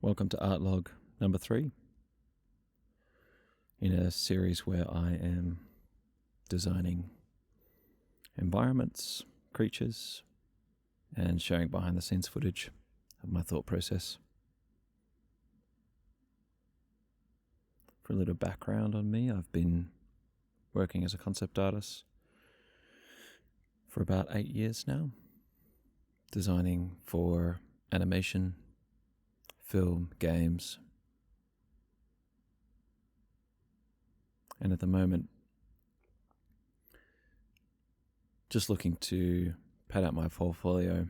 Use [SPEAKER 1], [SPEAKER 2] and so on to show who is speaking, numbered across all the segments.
[SPEAKER 1] Welcome to Art Log number 3 in a series where I am designing environments, creatures, and sharing behind the scenes footage of my thought process. For a little background on me, I've been working as a concept artist for about 8 years now, designing for animation, film, games, and at the moment just looking to pad out my portfolio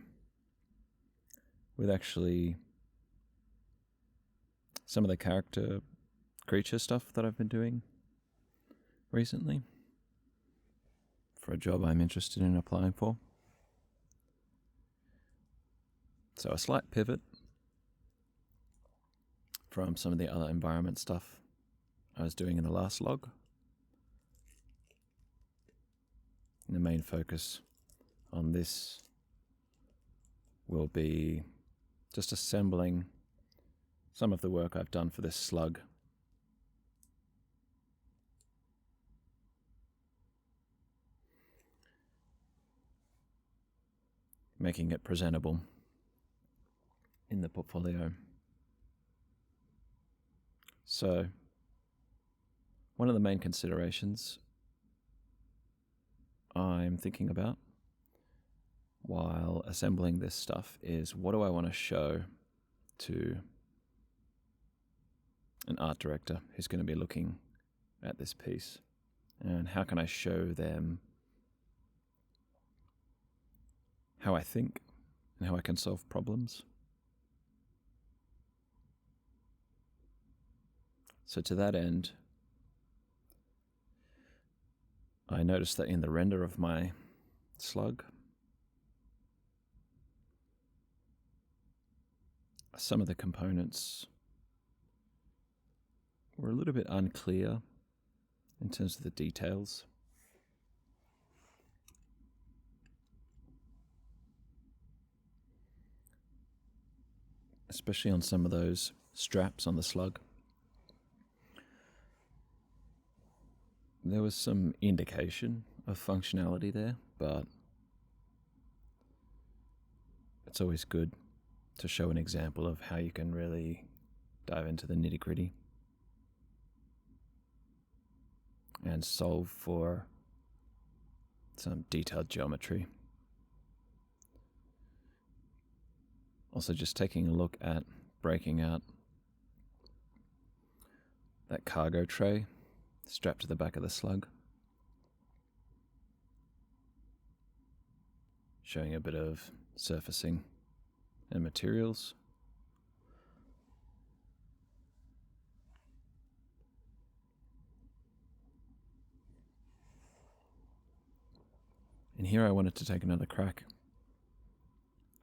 [SPEAKER 1] with actually some of the character creature stuff that I've been doing recently for a job I'm interested in applying for. So a slight pivot from some of the other environment stuff I was doing in the last log. And the main focus on this will be just assembling some of the work I've done for this slug. Making it presentable in the portfolio. So, one of the main considerations I'm thinking about while assembling this stuff is, what do I want to show to an art director who's going to be looking at this piece? And how can I show them how I think and how I can solve problems? So to that end, I noticed that in the render of my slug, some of the components were a little bit unclear in terms of the details. Especially on some of those straps on the slug. There was some indication of functionality there, but it's always good to show an example of how you can really dive into the nitty-gritty and solve for some detailed geometry. Also, just taking a look at breaking out that cargo tray strapped to the back of the slug, showing a bit of surfacing and materials. And here I wanted to take another crack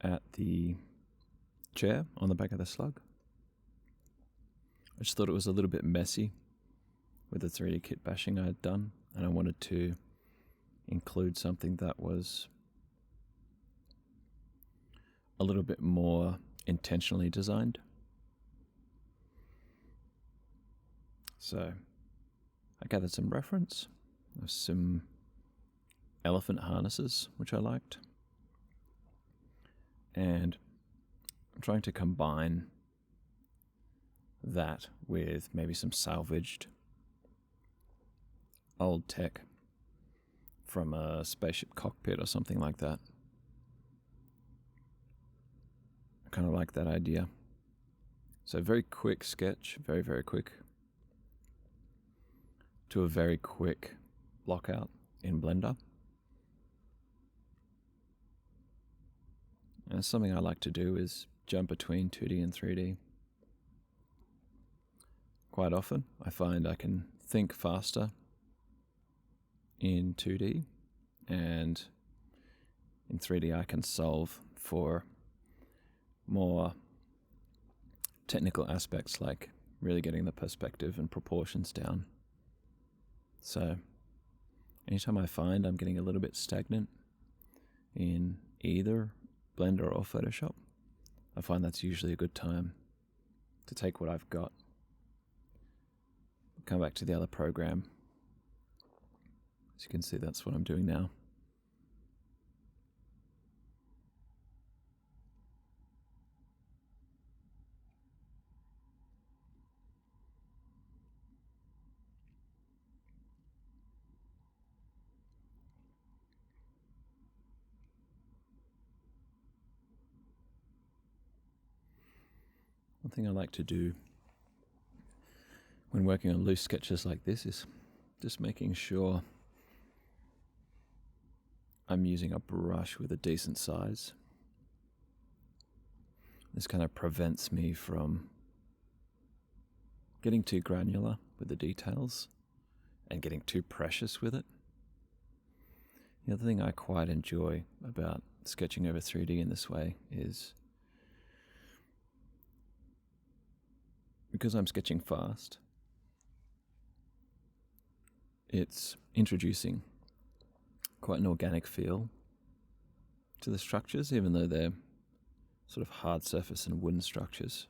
[SPEAKER 1] at the chair on the back of the slug. I just thought it was a little bit messy with the 3D kit bashing I had done, and I wanted to include something that was a little bit more intentionally designed. So I gathered some reference of some elephant harnesses, which I liked, and I'm trying to combine that with maybe some salvaged old tech from a spaceship cockpit or something like that. I kind of like that idea. So very quick sketch, very, very quick, to a very quick block out in Blender. And something I like to do is jump between 2D and 3D. Quite often, I find I can think faster in 2D, and in 3D I can solve for more technical aspects, like really getting the perspective and proportions down. So anytime I find I'm getting a little bit stagnant in either Blender or Photoshop, I find that's usually a good time to take what I've got, come back to the other program. As you can see, that's what I'm doing now. One thing I like to do when working on loose sketches like this is just making sure I'm using a brush with a decent size. This kind of prevents me from getting too granular with the details and getting too precious with it. The other thing I quite enjoy about sketching over 3D in this way is because I'm sketching fast, it's introducing quite an organic feel to the structures, even though they're sort of hard surface and wooden structures.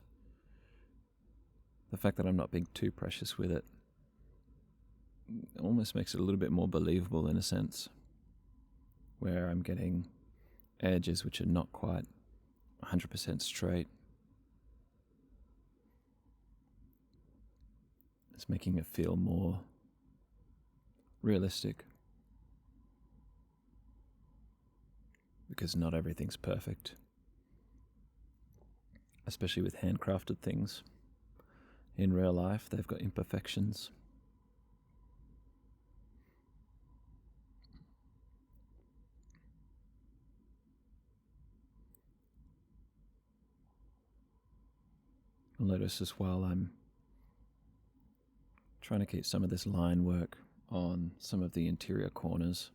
[SPEAKER 1] The fact that I'm not being too precious with it almost makes it a little bit more believable in a sense, where I'm getting edges which are not quite 100% straight. It's making it feel more realistic, because not everything's perfect, especially with handcrafted things. In real life, they've got imperfections. You'll notice as well I'm trying to keep some of this line work on some of the interior corners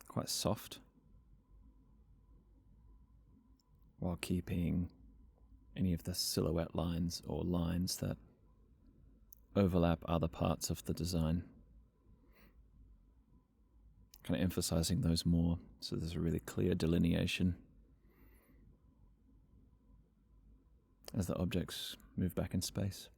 [SPEAKER 1] quite soft, while keeping any of the silhouette lines or lines that overlap other parts of the design, kind of emphasizing those more so there's a really clear delineation as the objects move back in space.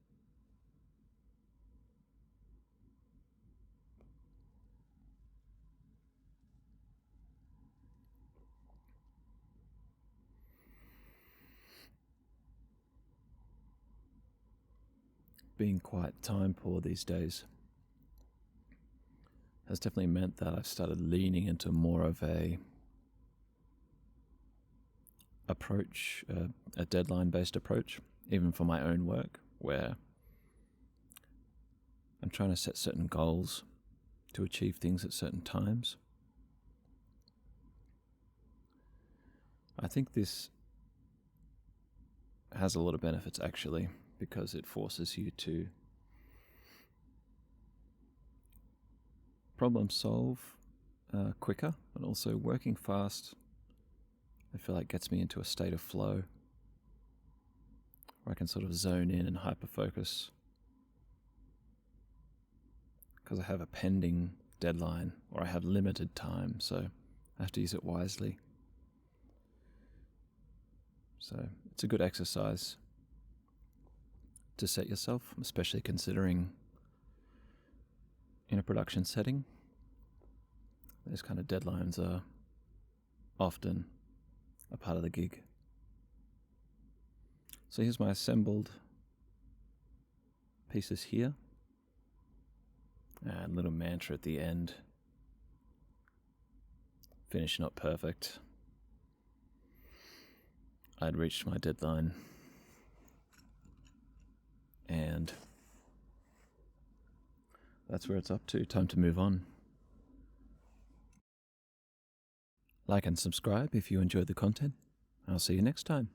[SPEAKER 1] Being quite time poor these days has definitely meant that I've started leaning into more of a approach, a deadline-based approach, even for my own work, where I'm trying to set certain goals to achieve things at certain times. I think this has a lot of benefits actually, because it forces you to problem solve quicker, and also working fast, I feel like gets me into a state of flow where I can sort of zone in and hyper-focus because I have a pending deadline or I have limited time, so I have to use it wisely. So it's a good exercise to set yourself, especially considering in a production setting, those kind of deadlines are often a part of the gig. So here's my assembled pieces here, and a little mantra at the end. Finish not perfect. I'd reached my deadline, and that's where it's up to. Time to move on. Like and subscribe if you enjoyed the content. I'll see you next time.